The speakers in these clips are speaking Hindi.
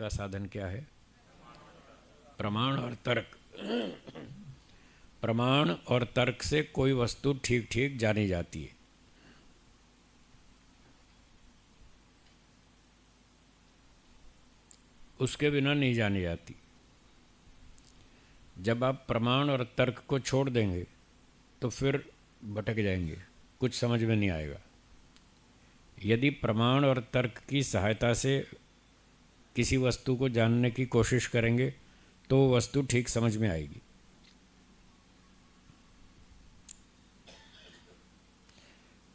का साधन क्या है? प्रमाण और तर्क। प्रमाण और तर्क से कोई वस्तु ठीक ठीक जानी जाती है। उसके बिना नहीं जानी जाती। जब आप प्रमाण और तर्क को छोड़ देंगे तो फिर भटक जाएंगे, कुछ समझ में नहीं आएगा। यदि प्रमाण और तर्क की सहायता से किसी वस्तु को जानने की कोशिश करेंगे तो वो वस्तु ठीक समझ में आएगी।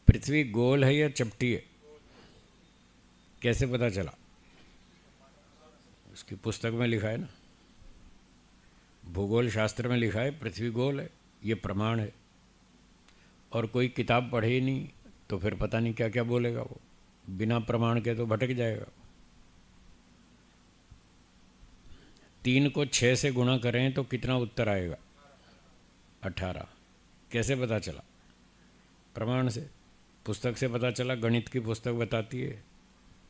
पृथ्वी गोल है या चपटी है, कैसे पता चला? उसकी पुस्तक में लिखा है ना, भूगोल शास्त्र में लिखा है पृथ्वी गोल है, ये प्रमाण है। और कोई किताब पढ़े ही नहीं तो फिर पता नहीं क्या क्या बोलेगा वो, बिना प्रमाण के तो भटक जाएगा। 3 को 6 से गुणा करें तो कितना उत्तर आएगा? 18। कैसे पता चला? प्रमाण से, पुस्तक से पता चला। गणित की पुस्तक बताती है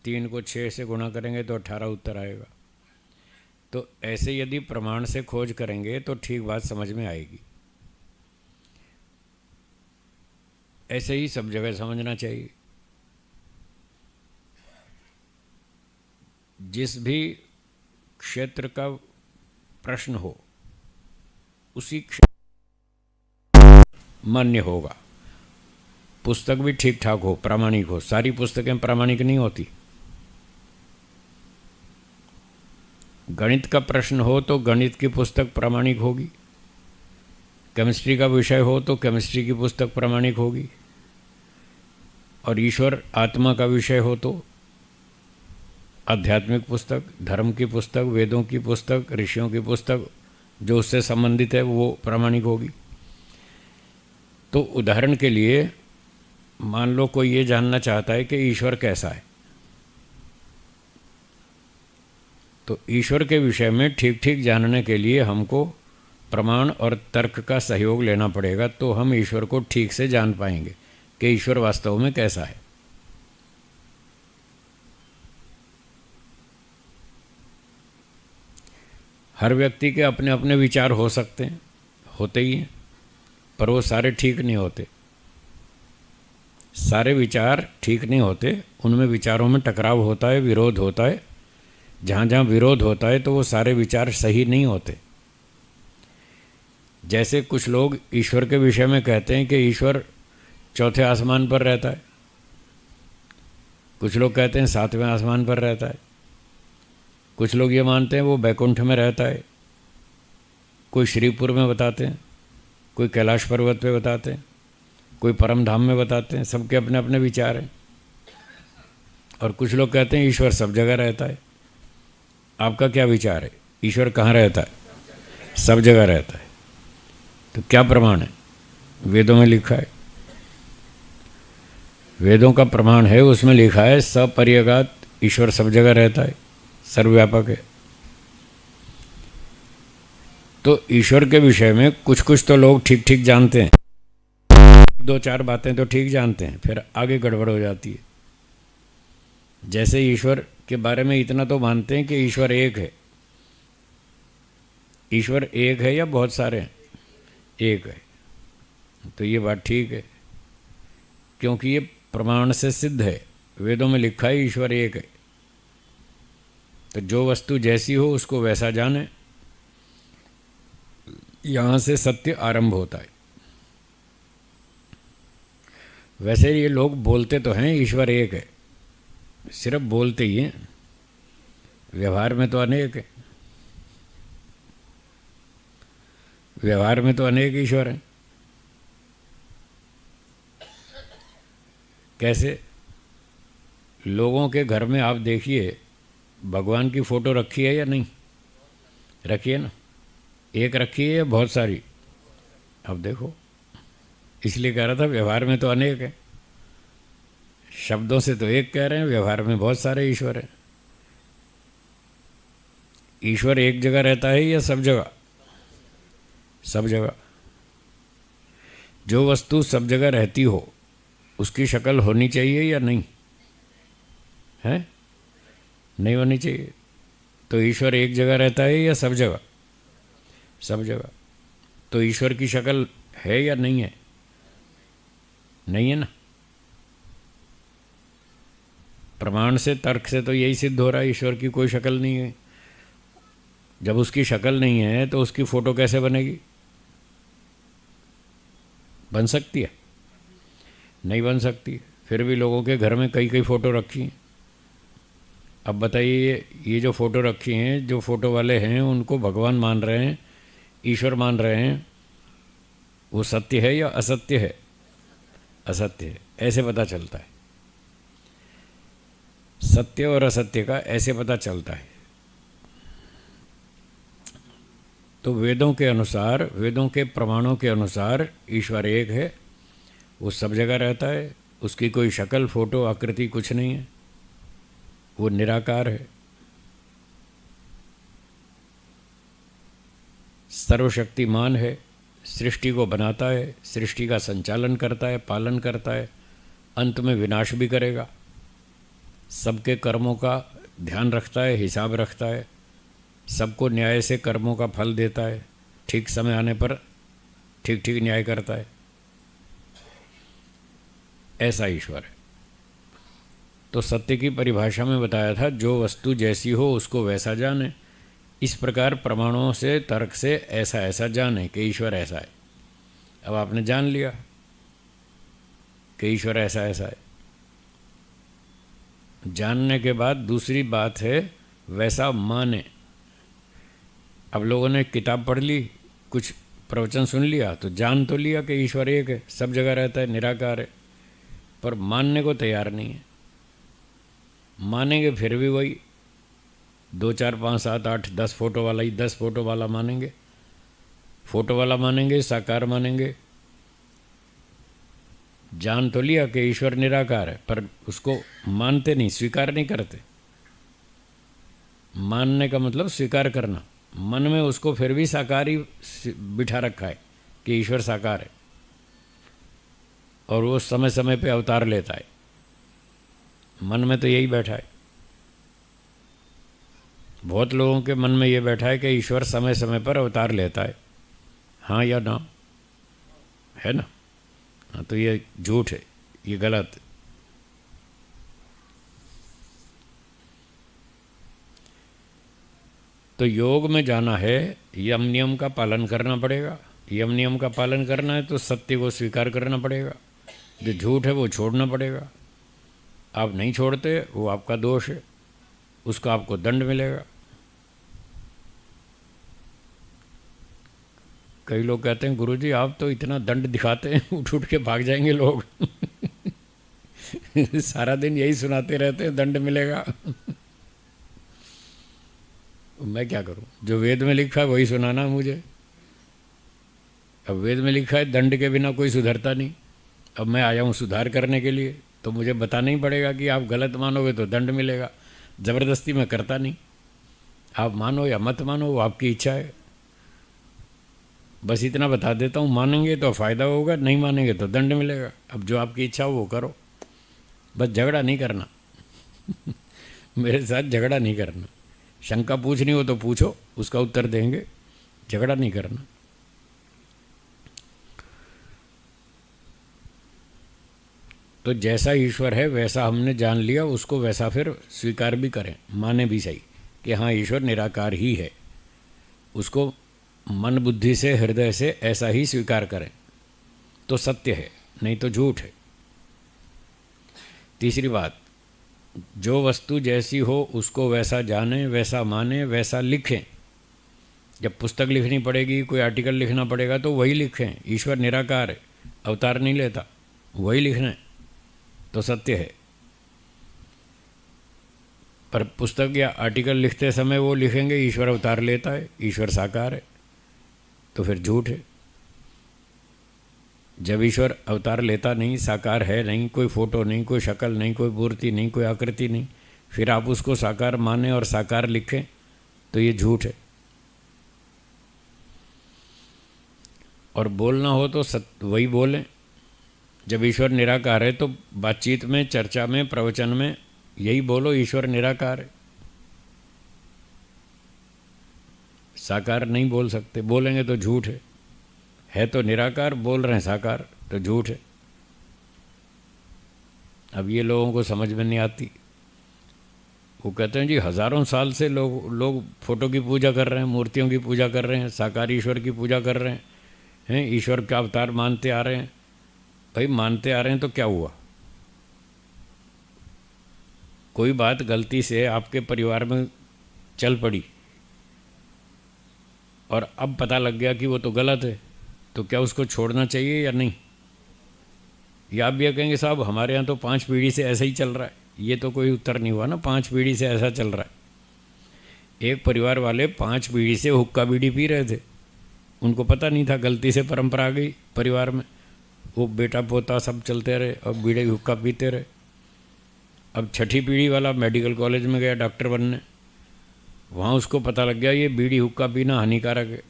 3 को 6 से गुणा करेंगे तो 18 उत्तर आएगा। तो ऐसे यदि प्रमाण से खोज करेंगे तो ठीक बात समझ में आएगी। ऐसे ही सब जगह समझना चाहिए। जिस भी क्षेत्र का प्रश्न हो उसी क्षेत्र मान्य होगा। पुस्तक भी ठीक ठाक हो, प्रामाणिक हो। सारी पुस्तकें प्रामाणिक नहीं होती। गणित का प्रश्न हो तो गणित की पुस्तक प्रामाणिक होगी। केमिस्ट्री का विषय हो तो केमिस्ट्री की पुस्तक प्रामाणिक होगी। और ईश्वर आत्मा का विषय हो तो आध्यात्मिक पुस्तक, धर्म की पुस्तक, वेदों की पुस्तक, ऋषियों की पुस्तक जो उससे संबंधित है वो प्रामाणिक होगी। तो उदाहरण के लिए मान लो कोई ये जानना चाहता है कि ईश्वर कैसा है, तो ईश्वर के विषय में ठीक ठीक जानने के लिए हमको प्रमाण और तर्क का सहयोग लेना पड़ेगा, तो हम ईश्वर को ठीक से जान पाएंगे कि ईश्वर वास्तव में कैसा है। हर व्यक्ति के अपने अपने विचार हो सकते हैं, होते ही हैं, पर वो सारे ठीक नहीं होते। सारे विचार ठीक नहीं होते, उनमें विचारों में टकराव होता है, विरोध होता है। जहाँ जहाँ विरोध होता है तो वो सारे विचार सही नहीं होते। जैसे कुछ लोग ईश्वर के विषय में कहते हैं कि ईश्वर चौथे आसमान पर रहता है, कुछ लोग कहते हैं 7वें आसमान पर रहता है, कुछ लोग ये मानते हैं वो बैकुंठ में रहता है, कोई श्रीपुर में बताते हैं, कोई कैलाश पर्वत पे बताते हैं, कोई परम धाम में बताते हैं। सबके अपने अपने विचार हैं। और कुछ लोग कहते हैं ईश्वर सब जगह रहता है। आपका क्या विचार है? ईश्वर कहाँ रहता है? सब जगह रहता है। तो क्या प्रमाण है? वेदों में लिखा है। वेदों का प्रमाण है, उसमें लिखा है सपर्यगात ईश्वर सब जगह रहता है, सर्वव्यापक है। तो ईश्वर के विषय में कुछ कुछ तो लोग ठीक ठीक जानते हैं, 2-4 बातें तो ठीक जानते हैं, फिर आगे गड़बड़ हो जाती है। जैसे ईश्वर के बारे में इतना तो मानते हैं कि ईश्वर एक है। ईश्वर एक है या बहुत सारे हैं? एक है। तो ये बात ठीक है, क्योंकि ये प्रमाण से सिद्ध है। वेदों में लिखा है ईश्वर एक है। तो जो वस्तु जैसी हो उसको वैसा जाने, यहाँ से सत्य आरंभ होता है। वैसे ये लोग बोलते तो हैं ईश्वर एक है, सिर्फ बोलते ही हैं, व्यवहार में तो अनेक है। व्यवहार में तो अनेक ईश्वर हैं। कैसे? लोगों के घर में आप देखिए भगवान की फ़ोटो रखी है या नहीं रखी है ना? एक रखी है या बहुत सारी? अब देखो, इसलिए कह रहा था व्यवहार में तो अनेक है। शब्दों से तो एक कह रहे हैं, व्यवहार में बहुत सारे ईश्वर हैं। ईश्वर एक जगह रहता है या सब जगह? सब जगह। जो वस्तु सब जगह रहती हो उसकी शक्ल होनी चाहिए या नहीं? है? नहीं होनी चाहिए। तो ईश्वर एक जगह रहता है या सब जगह? सब जगह। तो ईश्वर की शक्ल है या नहीं है? नहीं है ना। प्रमाण से, तर्क से तो यही सिद्ध हो रहा है ईश्वर की कोई शक्ल नहीं है। जब उसकी शक्ल नहीं है तो उसकी फोटो कैसे बनेगी? बन सकती है? नहीं बन सकती। फिर भी लोगों के घर में कई कई फ़ोटो रखी हैं। अब बताइए, ये जो फ़ोटो रखी हैं, जो फ़ोटो वाले हैं उनको भगवान मान रहे हैं, ईश्वर मान रहे हैं, वो सत्य है या असत्य है? असत्य है। ऐसे पता चलता है, सत्य और असत्य का ऐसे पता चलता है। तो वेदों के अनुसार, वेदों के प्रमाणों के अनुसार ईश्वर एक है, वो सब जगह रहता है, उसकी कोई शक्ल, फोटो, आकृति कुछ नहीं है, वो निराकार है, सर्वशक्तिमान है, सृष्टि को बनाता है, सृष्टि का संचालन करता है, पालन करता है, अंत में विनाश भी करेगा, सबके कर्मों का ध्यान रखता है, हिसाब रखता है, सबको न्याय से कर्मों का फल देता है, ठीक समय आने पर ठीक ठीक न्याय करता है। ऐसा ईश्वर है। तो सत्य की परिभाषा में बताया था, जो वस्तु जैसी हो उसको वैसा जाने। इस प्रकार प्रमाणों से, तर्क से ऐसा ऐसा जाने कि ईश्वर ऐसा है। अब आपने जान लिया कि ईश्वर ऐसा ऐसा है। जानने के बाद दूसरी बात है वैसा माने। अब लोगों ने किताब पढ़ ली, कुछ प्रवचन सुन लिया, तो जान तो लिया कि ईश्वर एक है, सब जगह रहता है, निराकार है, पर मानने को तैयार नहीं है। मानेंगे फिर भी वही 2 4 5 7 8 10 फोटो वाला ही 10 फोटो वाला मानेंगे। फोटो वाला मानेंगे, साकार मानेंगे। जान तो लिया कि ईश्वर निराकार है, पर उसको मानते नहीं, स्वीकार नहीं करते। मानने का मतलब स्वीकार करना। मन में उसको फिर भी साकार ही बिठा रखा है कि ईश्वर साकार है, और वो समय समय पे अवतार लेता है। मन में तो यही बैठा है। बहुत लोगों के मन में ये बैठा है कि ईश्वर समय समय पर अवतार लेता है। हाँ या ना? है ना? हाँ, तो ये झूठ है, ये गलत है। तो योग में जाना है, यम नियम का पालन करना पड़ेगा। यम नियम का पालन करना है तो सत्य को स्वीकार करना पड़ेगा, जो झूठ है वो छोड़ना पड़ेगा। आप नहीं छोड़ते, वो आपका दोष है, उसका आपको दंड मिलेगा। कई लोग कहते हैं, गुरुजी आप तो इतना दंड दिखाते हैं, उठ उठ के भाग जाएंगे लोग। सारा दिन यही सुनाते रहते हैं, दंड मिलेगा। मैं क्या करूं? जो वेद में लिखा है वही सुनाना मुझे। अब वेद में लिखा है दंड के बिना कोई सुधरता नहीं। अब मैं आया हूँ सुधार करने के लिए, तो मुझे बताना ही पड़ेगा कि आप गलत मानोगे तो दंड मिलेगा। ज़बरदस्ती मैं करता नहीं। आप मानो या मत मानो, वो आपकी इच्छा है। बस इतना बता देता हूँ, मानेंगे तो फ़ायदा होगा, नहीं मानेंगे तो दंड मिलेगा। अब जो आपकी इच्छा हो वो करो, बस झगड़ा नहीं करना। मेरे साथ झगड़ा नहीं करना। शंका पूछनी हो तो पूछो, उसका उत्तर देंगे, झगड़ा नहीं करना। तो जैसा ईश्वर है वैसा हमने जान लिया, उसको वैसा फिर स्वीकार भी करें, माने भी सही कि हाँ ईश्वर निराकार ही है। उसको मन बुद्धि से, हृदय से ऐसा ही स्वीकार करें तो सत्य है, नहीं तो झूठ है। तीसरी बात, जो वस्तु जैसी हो उसको वैसा जाने, वैसा माने, वैसा लिखें। जब पुस्तक लिखनी पड़ेगी, कोई आर्टिकल लिखना पड़ेगा तो वही लिखें। ईश्वर निराकार है, अवतार नहीं लेता, वही लिखना है तो सत्य है। पर पुस्तक या आर्टिकल लिखते समय वो लिखेंगे ईश्वर अवतार लेता है, ईश्वर साकार है, तो फिर झूठ है। जब ईश्वर अवतार लेता नहीं, साकार है नहीं, कोई फोटो नहीं, कोई शक्ल नहीं, कोई मूर्ति नहीं, कोई आकृति नहीं, फिर आप उसको साकार माने और साकार लिखें तो ये झूठ है। और बोलना हो तो वही बोलें। जब ईश्वर निराकार है तो बातचीत में, चर्चा में, प्रवचन में यही बोलो, ईश्वर निराकार है। साकार नहीं बोल सकते, बोलेंगे तो झूठ है तो निराकार, बोल रहे हैं साकार तो झूठ है। अब ये लोगों को समझ में नहीं आती। वो कहते हैं जी हज़ारों साल से लोग फोटो की पूजा कर रहे हैं, मूर्तियों की पूजा कर रहे हैं, साकार ईश्वर की पूजा कर रहे हैं, ईश्वर का अवतार मानते आ रहे हैं। भाई मानते आ रहे हैं तो क्या हुआ? कोई बात गलती से आपके परिवार में चल पड़ी और अब पता लग गया कि वो तो गलत है, तो क्या उसको छोड़ना चाहिए या नहीं? या आप ये कहेंगे साहब हमारे यहाँ तो 5 पीढ़ी से ऐसा ही चल रहा है, ये तो कोई उत्तर नहीं हुआ ना। 5 पीढ़ी से ऐसा चल रहा है। एक परिवार वाले 5 पीढ़ी से हुक्का बीड़ी पी रहे थे, उनको पता नहीं था, गलती से परंपरा आ गई परिवार में, वो बेटा पोता सब चलते रहे और बीड़ी हुक्का पीते रहे। अब 6ठी पीढ़ी वाला मेडिकल कॉलेज में गया डॉक्टर बनने, वहाँ उसको पता लग गया ये बीड़ी हुक्का पीना हानिकारक है।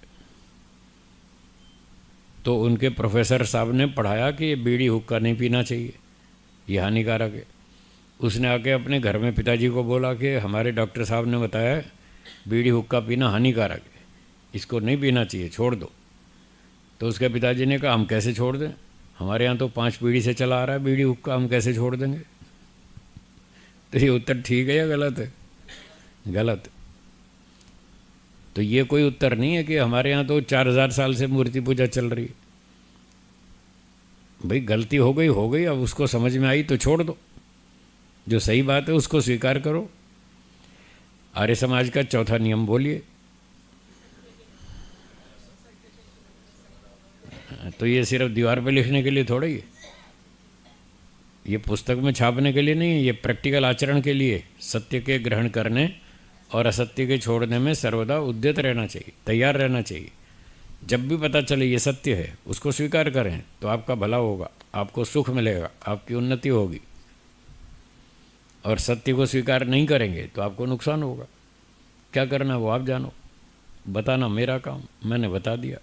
तो उनके प्रोफेसर साहब ने पढ़ाया कि ये बीड़ी हुक्का नहीं पीना चाहिए, ये हानिकारक है। उसने आके अपने घर में पिताजी को बोला कि हमारे डॉक्टर साहब ने बताया बीड़ी हुक्का पीना हानिकारक है, इसको नहीं पीना चाहिए, छोड़ दो। तो उसके पिताजी ने कहा हम कैसे छोड़ दें, हमारे यहाँ तो 5 पीढ़ी से चला आ रहा है बीड़ी हुक्का, हम कैसे छोड़ देंगे? तो ये उत्तर ठीक है या गलत है? गलत। तो ये कोई उत्तर नहीं है कि हमारे यहाँ तो 4000 साल से मूर्ति पूजा चल रही है। भाई गलती हो गई, अब उसको समझ में आई तो छोड़ दो, जो सही बात है उसको स्वीकार करो। आर्य समाज का चौथा नियम बोलिए। तो ये सिर्फ दीवार पे लिखने के लिए थोड़ा ही है, ये पुस्तक में छापने के लिए नहीं है, ये प्रैक्टिकल आचरण के लिए। सत्य के ग्रहण करने और असत्य के छोड़ने में सर्वदा उद्यत रहना चाहिए, तैयार रहना चाहिए। जब भी पता चले ये सत्य है उसको स्वीकार करें तो आपका भला होगा, आपको सुख मिलेगा, आपकी उन्नति होगी। और सत्य को स्वीकार नहीं करेंगे तो आपको नुकसान होगा। क्या करना वो आप जानो, बताना मेरा काम, मैंने बता दिया।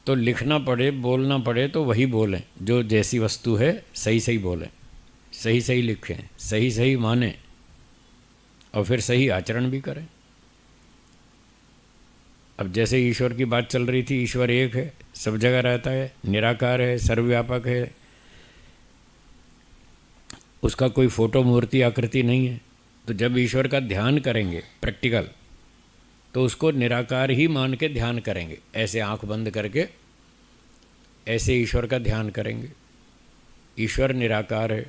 तो लिखना पड़े बोलना पड़े तो वही बोलें जो जैसी वस्तु है, सही सही बोलें, सही सही लिखें, सही सही मानें और फिर सही आचरण भी करें। अब जैसे ईश्वर की बात चल रही थी, ईश्वर एक है, सब जगह रहता है, निराकार है, सर्वव्यापक है, उसका कोई फोटो मूर्ति आकृति नहीं है। तो जब ईश्वर का ध्यान करेंगे प्रैक्टिकल, तो उसको निराकार ही मान के ध्यान करेंगे। ऐसे आंख बंद करके ऐसे ईश्वर का ध्यान करेंगे। ईश्वर निराकार है,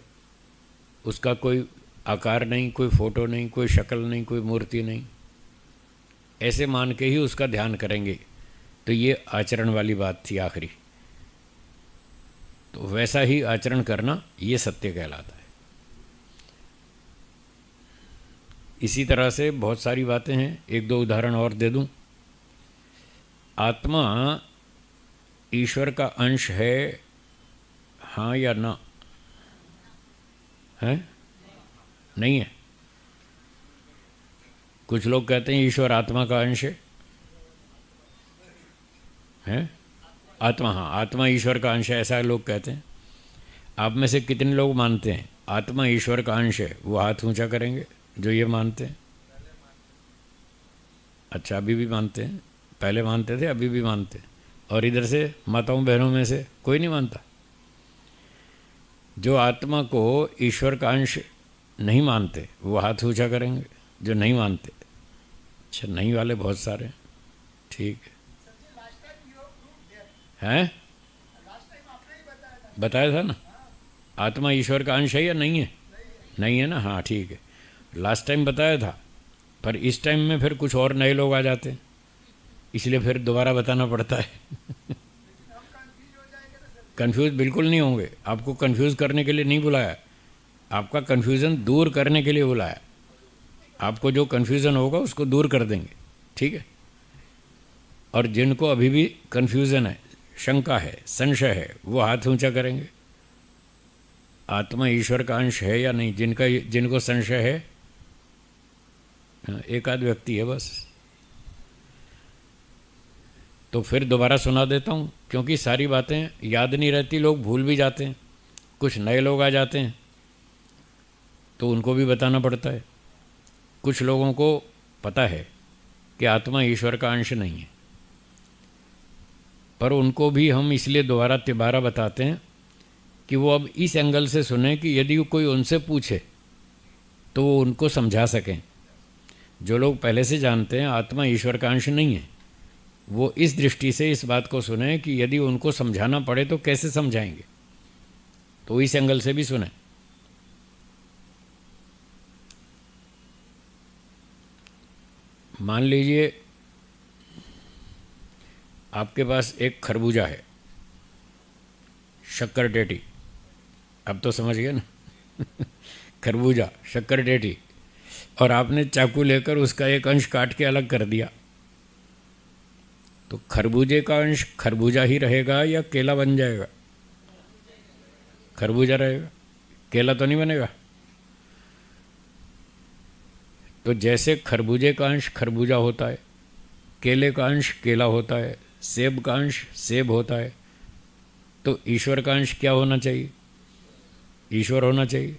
उसका कोई आकार नहीं, कोई फोटो नहीं, कोई शक्ल नहीं, कोई मूर्ति नहीं, ऐसे मान के ही उसका ध्यान करेंगे। तो ये आचरण वाली बात थी आखिरी। तो वैसा ही आचरण करना ये सत्य कहलाता है। इसी तरह से बहुत सारी बातें हैं, 1-2 उदाहरण और दे दूं। आत्मा ईश्वर का अंश है, हाँ या ना? है? नहीं है। कुछ लोग कहते हैं ईश्वर आत्मा का अंश है। हैं? आत्मा, हाँ आत्मा ईश्वर का अंश है, ऐसा लोग कहते हैं। आप में से कितने लोग मानते हैं आत्मा ईश्वर का अंश है? वो हाथ ऊंचा करेंगे जो ये मानते हैं। अच्छा, अभी भी मानते हैं? पहले मानते थे, अभी भी मानते हैं। और इधर से माताओं बहनों में से कोई नहीं मानता? जो आत्मा को ईश्वर का अंश नहीं मानते वो हाथ ऊंचा करेंगे, जो नहीं मानते। अच्छा, नहीं वाले बहुत सारे हैं, ठीक है। हैं? बताया था ना, आत्मा ईश्वर का अंश है या नहीं है? नहीं है ना, हाँ ठीक है, लास्ट टाइम बताया था। पर इस टाइम में फिर कुछ और नए लोग आ जाते हैं, इसलिए फिर दोबारा बताना पड़ता है। कंफ्यूज बिल्कुल नहीं होंगे, आपको कंफ्यूज करने के लिए नहीं बुलाया, आपका कंफ्यूजन दूर करने के लिए बुलाया। आपको जो कंफ्यूजन होगा उसको दूर कर देंगे, ठीक है। और जिनको अभी भी कंफ्यूजन है, शंका है, संशय है, वो हाथ ऊंचा करेंगे। आत्मा ईश्वर का अंश है या नहीं, जिनको संशय है, एक आध व्यक्ति है बस। तो फिर दोबारा सुना देता हूँ, क्योंकि सारी बातें याद नहीं रहती, लोग भूल भी जाते हैं, कुछ नए लोग आ जाते हैं तो उनको भी बताना पड़ता है। कुछ लोगों को पता है कि आत्मा ईश्वर का अंश नहीं है, पर उनको भी हम इसलिए दोबारा तिबारा बताते हैं कि वो अब इस एंगल से सुने कि यदि कोई उनसे पूछे तो वो उनको समझा सकें। जो लोग पहले से जानते हैं आत्मा ईश्वर का अंश नहीं है, वो इस दृष्टि से इस बात को सुने कि यदि उनको समझाना पड़े तो कैसे समझाएंगे, तो इस एंगल से भी सुने। मान लीजिए आपके पास एक खरबूजा है, शक्कर टेटी, अब तो समझ गए ना खरबूजा शक्कर टेटी, और आपने चाकू लेकर उसका एक अंश काट के अलग कर दिया, तो खरबूजे का अंश खरबूजा ही रहेगा या केला बन जाएगा? खरबूजा रहेगा, केला तो नहीं बनेगा। तो जैसे खरबूजे का अंश खरबूजा होता है, केले का अंश केला होता है, सेब का अंश सेब होता है, तो ईश्वर का अंश क्या होना चाहिए? ईश्वर होना चाहिए।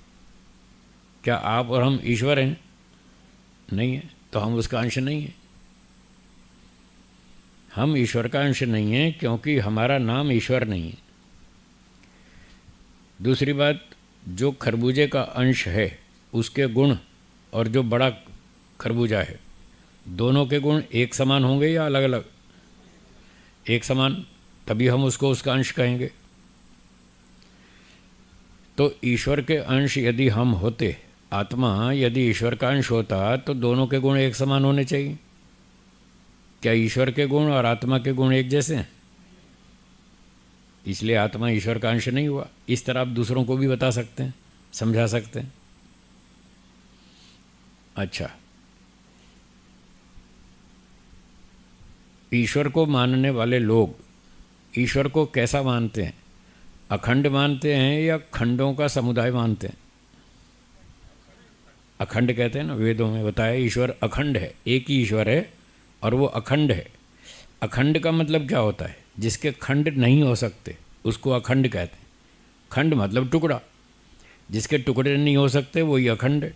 क्या आप और हम ईश्वर हैं? नहीं है, तो हम उसका अंश नहीं है। हम ईश्वर का अंश नहीं है क्योंकि हमारा नाम ईश्वर नहीं है। दूसरी बात, जो खरबूजे का अंश है उसके गुण और जो बड़ा खरबूजा है, दोनों के गुण एक समान होंगे या अलग अलग? एक समान, तभी हम उसको उसका अंश कहेंगे। तो ईश्वर के अंश यदि हम होते, आत्मा यदि ईश्वर का अंश होता, तो दोनों के गुण एक समान होने चाहिए। क्या ईश्वर के गुण और आत्मा के गुण एक जैसे हैं? इसलिए आत्मा ईश्वर का अंश नहीं हुआ। इस तरह आप दूसरों को भी बता सकते हैं, समझा सकते हैं। अच्छा, ईश्वर को मानने वाले लोग ईश्वर को कैसा मानते हैं? अखंड मानते हैं या खंडों का समुदाय मानते हैं? अखंड कहते हैं ना, वेदों में बताया ईश्वर अखंड है, एक ही ईश्वर है और वो अखंड है। अखंड का मतलब क्या होता है? जिसके खंड नहीं हो सकते उसको अखंड कहते हैं। खंड मतलब टुकड़ा, जिसके टुकड़े नहीं हो सकते वही अखंड है।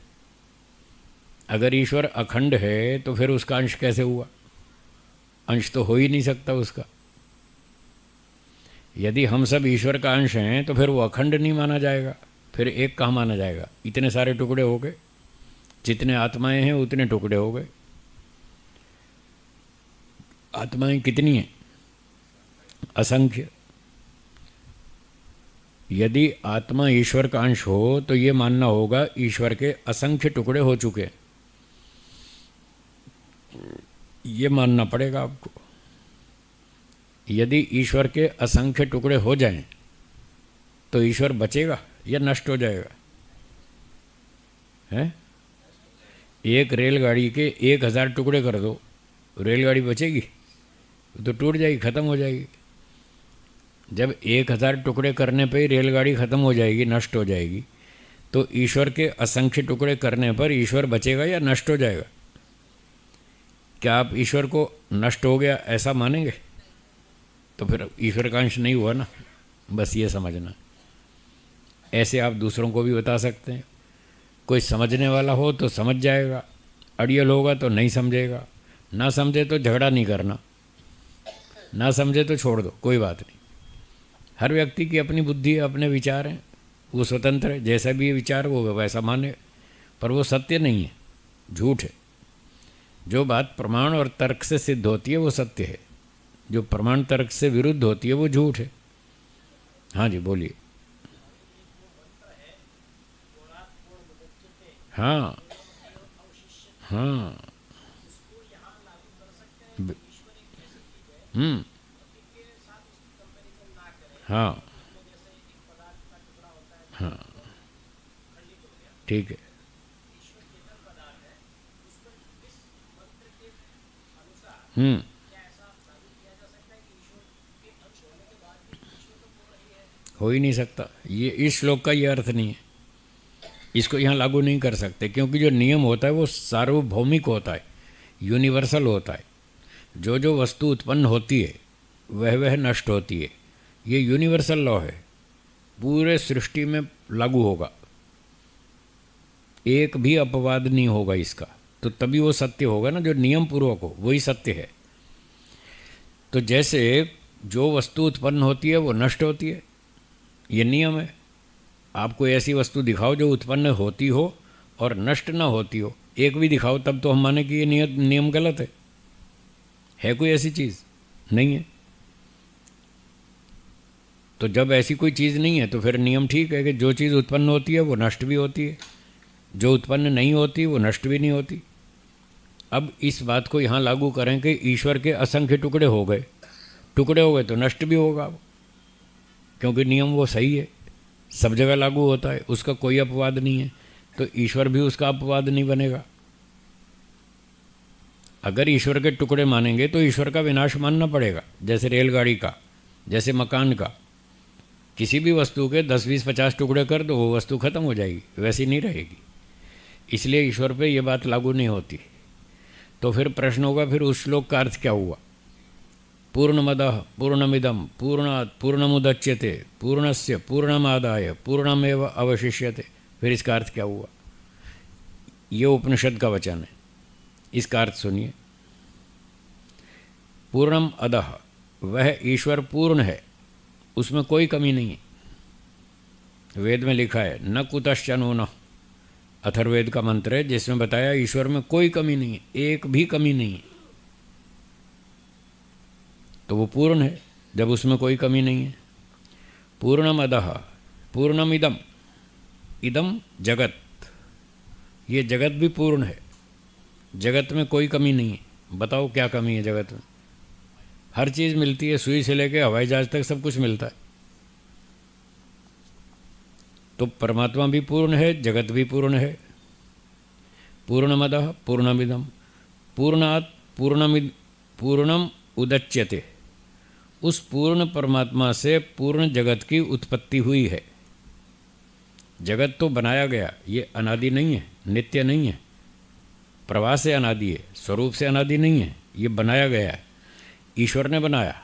अगर ईश्वर अखंड है तो फिर उसका अंश कैसे हुआ? अंश तो हो ही नहीं सकता उसका। यदि हम सब ईश्वर का अंश हैं तो फिर वो अखंड नहीं माना जाएगा, फिर एक कहाँ माना जाएगा? इतने सारे टुकड़े हो गए, जितने आत्माएं हैं उतने टुकड़े हो गए। आत्माएं कितनी हैं? असंख्य। यदि आत्मा ईश्वर का अंश हो तो ये मानना होगा ईश्वर के असंख्य टुकड़े हो चुके हैं, ये मानना पड़ेगा आपको। यदि ईश्वर के असंख्य टुकड़े हो जाएं तो ईश्वर बचेगा या नष्ट हो जाएगा? हैं? एक रेलगाड़ी के 1000 टुकड़े कर दो, रेलगाड़ी बचेगी? तो टूट जाएगी, ख़त्म हो जाएगी। जब 1000 टुकड़े करने पे ही रेलगाड़ी ख़त्म हो जाएगी, नष्ट हो जाएगी, तो ईश्वर के असंख्य टुकड़े करने पर ईश्वर बचेगा या नष्ट हो जाएगा? क्या आप ईश्वर को नष्ट हो गया ऐसा मानेंगे? तो फिर ईश्वर का अंश नहीं हुआ ना, बस ये समझना। ऐसे आप दूसरों को भी बता सकते हैं। कोई समझने वाला हो तो समझ जाएगा, अड़ियल होगा तो नहीं समझेगा। ना समझे तो झगड़ा नहीं करना, ना समझे तो छोड़ दो, कोई बात नहीं। हर व्यक्ति की अपनी बुद्धि है, अपने विचार हैं, वो स्वतंत्र है, जैसा भी विचार वो वैसा माने, पर वो सत्य नहीं है, झूठ है। जो बात प्रमाण और तर्क से सिद्ध होती है वो सत्य है, जो प्रमाण तर्क से विरुद्ध होती है वो झूठ है। हाँ जी, बोलिए। हाँ हाँ। हम्म। हाँ हाँ, ठीक है। हम्म। हो ही नहीं सकता, ये इस श्लोक का ये अर्थ नहीं है, इसको यहाँ लागू नहीं कर सकते, क्योंकि जो नियम होता है वो सार्वभौमिक होता है, यूनिवर्सल होता है। जो जो वस्तु उत्पन्न होती है वह वह नष्ट होती है, ये यूनिवर्सल लॉ है, पूरे सृष्टि में लागू होगा, एक भी अपवाद नहीं होगा इसका। तो तभी वो सत्य होगा ना, जो नियम पूर्वक हो वही सत्य है। तो जैसे जो वस्तु उत्पन्न होती है वो नष्ट होती है, ये नियम है। आप कोई ऐसी वस्तु दिखाओ जो उत्पन्न होती हो और नष्ट ना होती हो, एक भी दिखाओ, तब तो हम माने कि ये नियम गलत है कोई ऐसी चीज़ नहीं है। तो जब ऐसी कोई चीज़ नहीं है तो फिर नियम ठीक है कि जो चीज़ उत्पन्न होती है वो नष्ट भी होती है, जो उत्पन्न नहीं होती वो नष्ट भी नहीं होती। अब इस बात को यहाँ लागू करें कि ईश्वर के असंख्य टुकड़े हो गए तो नष्ट भी होगा, क्योंकि नियम वो सही है, सब जगह लागू होता है, उसका कोई अपवाद नहीं है, तो ईश्वर भी उसका अपवाद नहीं बनेगा। अगर ईश्वर के टुकड़े मानेंगे तो ईश्वर का विनाश मानना पड़ेगा, जैसे रेलगाड़ी का, जैसे मकान का। किसी भी वस्तु के 10, 20, 50 टुकड़े कर दो, वो वस्तु खत्म हो जाएगी, वैसी नहीं रहेगी। इसलिए ईश्वर पे ये बात लागू नहीं होती। तो फिर प्रश्न होगा, फिर उस श्लोक का अर्थ क्या हुआ? पूर्णमदः पूर्णमिदं पूर्णात् पूर्णमुदच्यते पूर्णस्य पूर्णमादाय पूर्णमेव अवशिष्यते। फिर इसका अर्थ क्या हुआ? ये उपनिषद का वचन है, इसका अर्थ सुनिए। पूर्णम अदः, वह ईश्वर पूर्ण है, उसमें कोई कमी नहीं है। वेद में लिखा है न कुतश्चनो न, अथर्ववेद का मंत्र है जिसमें बताया ईश्वर में कोई कमी नहीं है, एक भी कमी नहीं है। तो वो पूर्ण है जब उसमें कोई कमी नहीं है। पूर्णम अदः पूर्णम इदम, इदम जगत, ये जगत भी पूर्ण है, जगत में कोई कमी नहीं है। बताओ क्या कमी है जगत में? हर चीज़ मिलती है, सुई से लेके हवाई जहाज तक सब कुछ मिलता है। तो परमात्मा भी पूर्ण है, जगत भी पूर्ण है। पूर्णमदः पूर्णमिदं पूर्णात् पूर्णम उदच्यते, उस पूर्ण परमात्मा से पूर्ण जगत की उत्पत्ति हुई है। जगत तो बनाया गया, ये अनादि नहीं है, नित्य नहीं है, प्रवाह से अनादि है, स्वरूप से अनादि नहीं है, ये बनाया गया है, ईश्वर ने बनाया।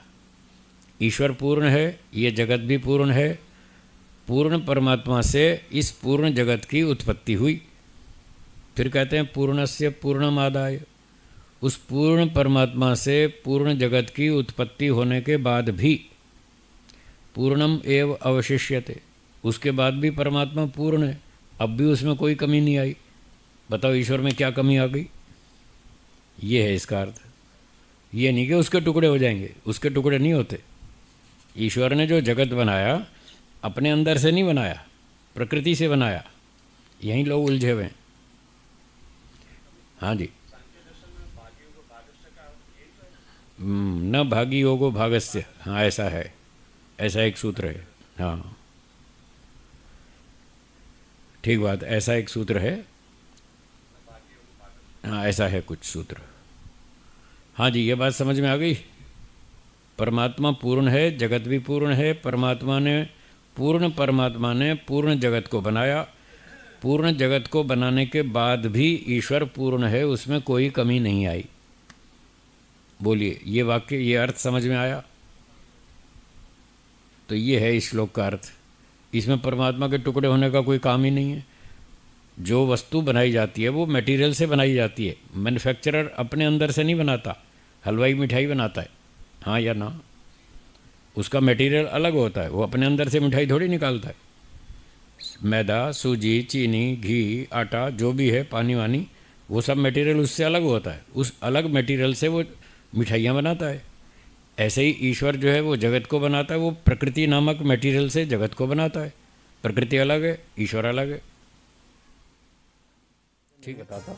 ईश्वर पूर्ण है, ये जगत भी पूर्ण है। पूर्ण परमात्मा से इस पूर्ण जगत की उत्पत्ति हुई। फिर कहते हैं पूर्णस्य पूर्णमादाय, उस पूर्ण परमात्मा से पूर्ण जगत की उत्पत्ति होने के बाद भी पूर्णम एव अवशिष्यते, उसके बाद भी परमात्मा पूर्ण है, अब भी उसमें कोई कमी नहीं आई। बताओ ईश्वर में क्या कमी आ गई? ये है इसका अर्थ। ये नहीं कि उसके टुकड़े हो जाएंगे, उसके टुकड़े नहीं होते। ईश्वर ने जो जगत बनाया अपने अंदर से नहीं बनाया, प्रकृति से बनाया। यहीं लोग उलझे हुए हैं। हाँ जी, न भागी योगो भागस्य, हाँ ऐसा है, ऐसा एक सूत्र है। हाँ ठीक बात, ऐसा एक सूत्र है। हाँ ऐसा है कुछ सूत्र। हाँ जी, ये बात समझ में आ गई। परमात्मा पूर्ण है, जगत भी पूर्ण है। परमात्मा ने पूर्ण जगत को बनाया। पूर्ण जगत को बनाने के बाद भी ईश्वर पूर्ण है, उसमें कोई कमी नहीं आई। बोलिए, ये वाक्य, ये अर्थ समझ में आया? तो ये है इस श्लोक का अर्थ। इसमें परमात्मा के टुकड़े होने का कोई काम ही नहीं है। जो वस्तु बनाई जाती है वो मटेरियल से बनाई जाती है। मैन्युफैक्चरर अपने अंदर से नहीं बनाता, हलवाई मिठाई बनाता है, हाँ या ना? उसका मटेरियल अलग होता है, वो अपने अंदर से मिठाई थोड़ी निकालता है। मैदा, सूजी, चीनी, घी, आटा, जो भी है, पानी वानी, वो सब मटेरियल उससे अलग होता है। उस अलग मटेरियल से वो मिठाइयाँ बनाता है। ऐसे ही ईश्वर जो है वो जगत को बनाता है, वो प्रकृति नामक मटेरियल से जगत को बनाता है। प्रकृति अलग है, ईश्वर अलग है। ठीक है, था